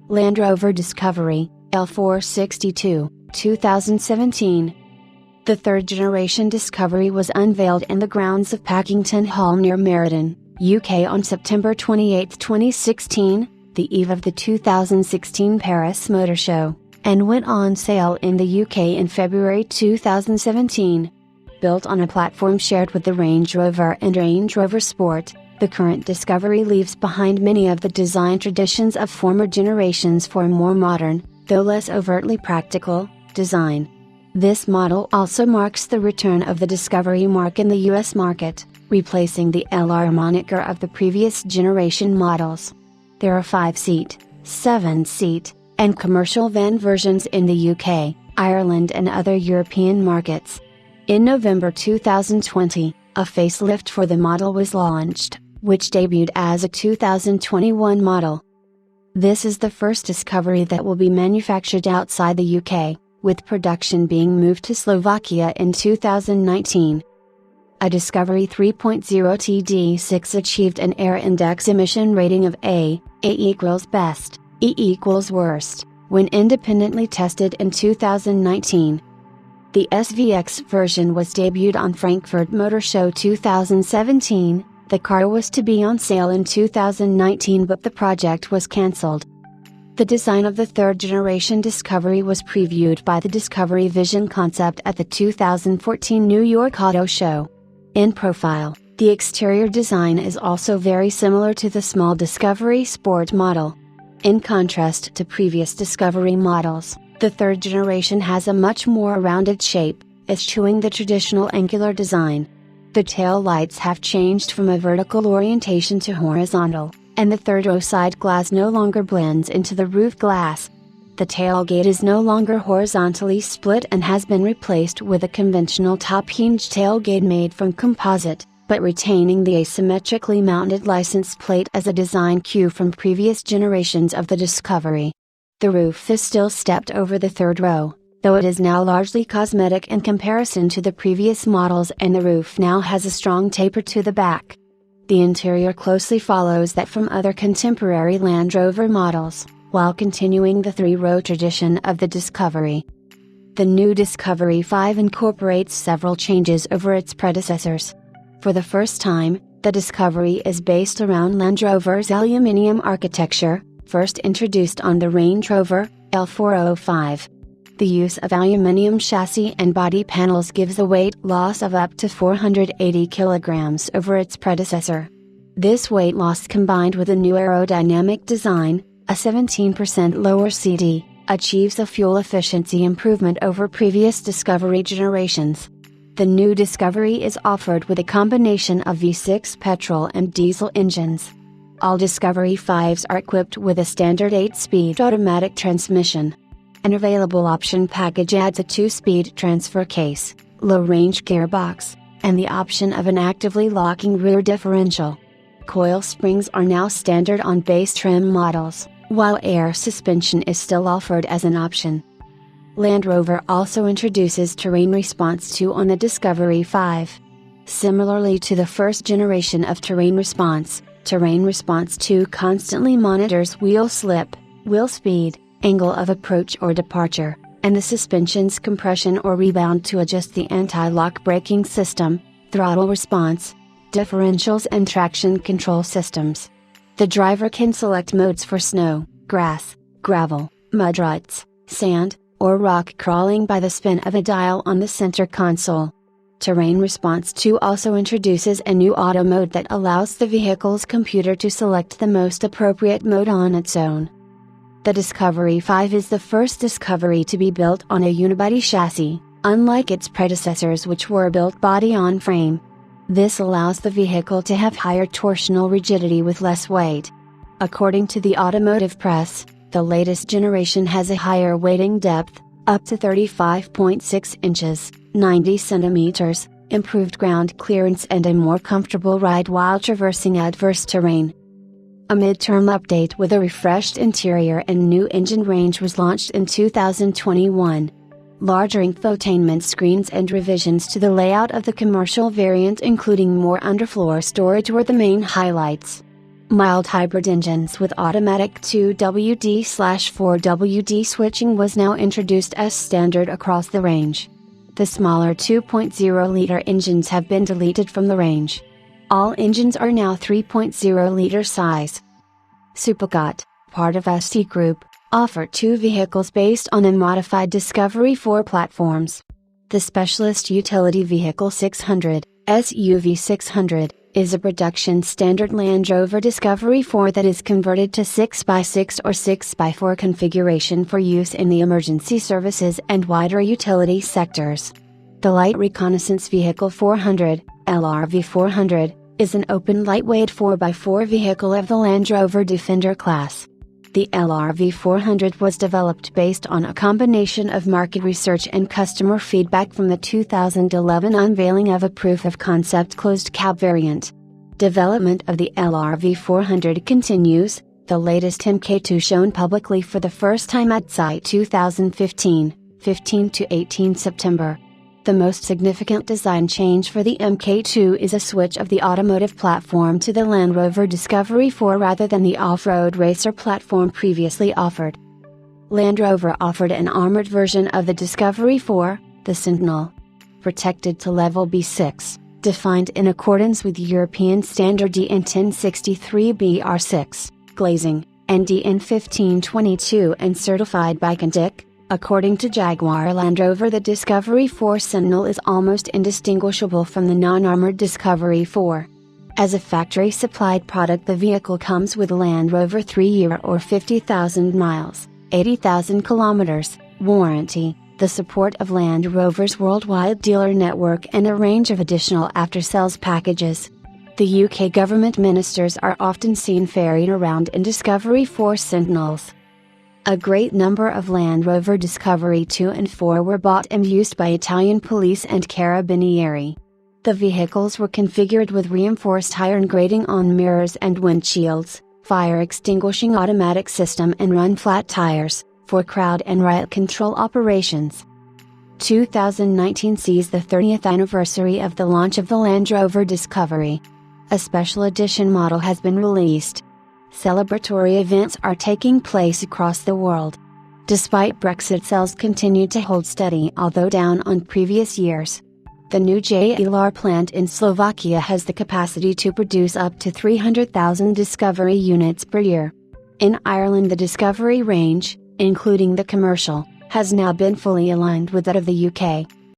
Land Rover Discovery, L462, 2017. The third-generation Discovery was unveiled in the grounds of Packington Hall near Meriden, UK on September 28, 2016, the eve of the 2016 Paris Motor Show, and went on sale in the UK in February 2017. Built on a platform shared with the Range Rover and Range Rover Sport, the current Discovery leaves behind many of the design traditions of former generations for a more modern, though less overtly practical, design. This model also marks the return of the Discovery mark in the US market, replacing the LR moniker of the previous generation models. There are 5-seat, 7-seat, and commercial van versions in the UK, Ireland and other European markets. In November 2020, a facelift for the model was launched, which debuted as a 2021 model. This is the first Discovery that will be manufactured outside the UK, with production being moved to Slovakia in 2019. A Discovery 3.0 TD6 achieved an air index emission rating of A equals best, E equals worst, when independently tested in 2019. The SVX version was debuted on Frankfurt Motor Show 2017. The car was to be on sale in 2019, but the project was cancelled. The design of the third-generation Discovery was previewed by the Discovery Vision concept at the 2014 New York Auto Show. In profile, the exterior design is also very similar to the small Discovery Sport model. In contrast to previous Discovery models, the third generation has a much more rounded shape, eschewing the traditional angular design. The tail lights have changed from a vertical orientation to horizontal, and the third row side glass no longer blends into the roof glass. The tailgate is no longer horizontally split and has been replaced with a conventional top hinge tailgate made from composite, but retaining the asymmetrically mounted license plate as a design cue from previous generations of the Discovery. The roof is still stepped over the third row, though it is now largely cosmetic in comparison to the previous models, and the roof now has a strong taper to the back. The interior closely follows that from other contemporary Land Rover models, while continuing the three-row tradition of the Discovery. The new Discovery 5 incorporates several changes over its predecessors. For the first time, the Discovery is based around Land Rover's aluminium architecture, first introduced on the Range Rover, L405. The use of aluminium chassis and body panels gives a weight loss of up to 480 kilograms over its predecessor. This weight loss, combined with a new aerodynamic design, a 17% lower CD, achieves a fuel efficiency improvement over previous Discovery generations. The new Discovery is offered with a combination of V6 petrol and diesel engines. All Discovery 5s are equipped with a standard 8-speed automatic transmission. An available option package adds a 2-speed transfer case, low-range gearbox, and the option of an actively locking rear differential. Coil springs are now standard on base trim models, while air suspension is still offered as an option. Land Rover also introduces Terrain Response 2 on the Discovery 5. Similarly to the first generation of Terrain Response 2 constantly monitors wheel slip, wheel speed, angle of approach or departure, and the suspension's compression or rebound to adjust the anti-lock braking system, throttle response, differentials and traction control systems. The driver can select modes for snow, grass, gravel, mud ruts, sand, or rock crawling by the spin of a dial on the center console. Terrain Response 2 also introduces a new auto mode that allows the vehicle's computer to select the most appropriate mode on its own. The Discovery 5 is the first Discovery to be built on a unibody chassis, unlike its predecessors which were built body-on-frame. This allows the vehicle to have higher torsional rigidity with less weight. According to the Automotive Press, the latest generation has a higher weighting depth, up to 35.6 inches, 90 centimeters, improved ground clearance and a more comfortable ride while traversing adverse terrain. A midterm update with a refreshed interior and new engine range was launched in 2021. Larger infotainment screens and revisions to the layout of the commercial variant, including more underfloor storage, were the main highlights. Mild hybrid engines with automatic 2WD/4WD switching was now introduced as standard across the range. The smaller 2.0-liter engines have been deleted from the range. All engines are now 3.0-liter size. Supergot, part of ST Group, offer two vehicles based on unmodified Discovery 4 platforms. The Specialist Utility Vehicle 600, SUV 600, is a production standard Land Rover Discovery 4 that is converted to 6x6 or 6x4 configuration for use in the emergency services and wider utility sectors. The Light Reconnaissance Vehicle 400, LRV 400, is an open lightweight 4x4 vehicle of the Land Rover Defender class. The LRV 400 was developed based on a combination of market research and customer feedback from the 2011 unveiling of a proof-of-concept closed-cab variant. Development of the LRV 400 continues, the latest MK2 shown publicly for the first time at SITE 2015, 15–18 September. The most significant design change for the MK2 is a switch of the automotive platform to the Land Rover Discovery 4 rather than the off-road racer platform previously offered. Land Rover offered an armored version of the Discovery 4, the Sentinel. Protected to level B6, defined in accordance with European Standard DN 1063BR6, glazing, and DN 1522 and certified by CONDIC. According to Jaguar Land Rover, the Discovery 4 Sentinel is almost indistinguishable from the non-armored Discovery 4. As a factory-supplied product, the vehicle comes with Land Rover 3-year or 50,000 miles, 80,000 kilometers, warranty, the support of Land Rover's worldwide dealer network and a range of additional after-sales packages. The UK government ministers are often seen ferried around in Discovery 4 Sentinels. A great number of Land Rover Discovery 2 and 4 were bought and used by Italian police and carabinieri. The vehicles were configured with reinforced iron grating on mirrors and windshields, fire extinguishing automatic system and run-flat tires, for crowd and riot control operations. 2019 sees the 30th anniversary of the launch of the Land Rover Discovery. A special edition model has been released. Celebratory events are taking place across the world. Despite Brexit, sales continue to hold steady, although down on previous years. The new JLR plant in Slovakia has the capacity to produce up to 300,000 Discovery units per year. In Ireland, the Discovery range, including the commercial, has now been fully aligned with that of the UK.